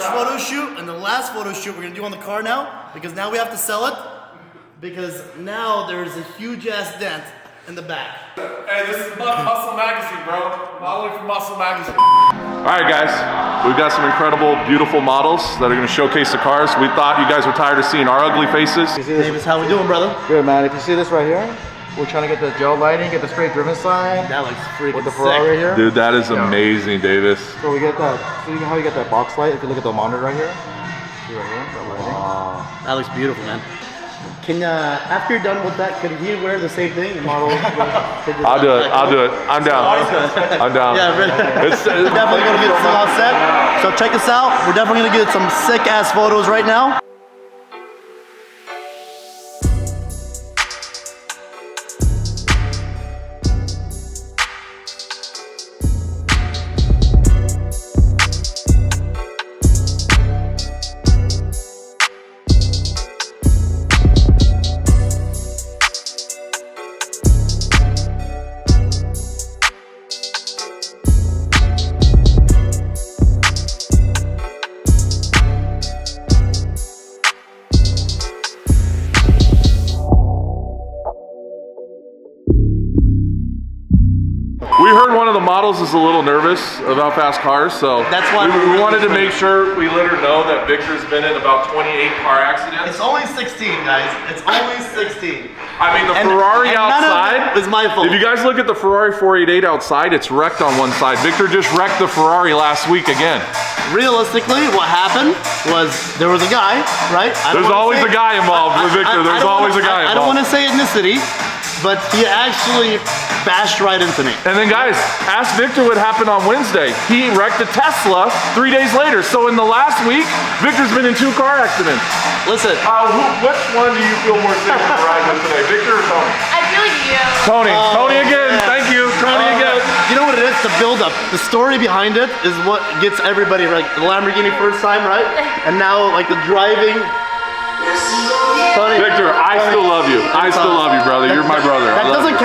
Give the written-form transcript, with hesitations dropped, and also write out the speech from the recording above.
first photo shoot and the last photo shoot we're gonna do on the car now, because now we have to sell it, because now there's a huge ass dent in the back. Hey, this is Muscle Magazine, bro. Modeling for Muscle Magazine. All right, guys, we've got some incredible, beautiful models that are gonna showcase the cars. We thought you guys were tired of seeing our ugly faces. Davis, how we doing, brother? Good, man. If you see this right here, we're trying to get the gel lighting, get the straight driven sign. That looks freaking with the Ferrari sick. here. Dude, that is amazing, Davis. So we get that. See how you get that box light? If you look at the monitor right here. See right here, that lighting. Wow. That looks beautiful, man. Can after you're done with that, could he wear the same thing and model? I'll do it. I'll do it. I'm down. I'm down. Yeah, really. It's We're definitely gonna get some all set. So check us out. We're definitely gonna get some sick ass photos right now. We heard one of the models is a little nervous about fast cars, so that's why we wanted to make sure we let her know that Victor's been in about 28 car accidents. It's only 16, guys. It's only 16. I mean, the Ferrari outside none of it was my fault. If you guys look at the Ferrari 488 outside, it's wrecked on one side. Victor just wrecked the Ferrari last week again. Realistically, what happened was there was a guy, right? There's always a guy involved with Victor. There's always a guy involved. I don't want to say ethnicity, but he actually bashed right into me. And then guys, ask Victor what happened on Wednesday. He wrecked a Tesla 3 days later. So in the last week, Victor's been in 2 car accidents. Listen. Which one do you feel more safe to ride with today, Victor or Tony? I feel you. Tony. Tony again. Yeah. Thank you. Tony again. You know what it is? The build-up. The story behind it is what gets everybody, like the Lamborghini first time, right? And now like the driving. Tony, Victor, I still love you. I still love you, brother. You're my brother. That doesn't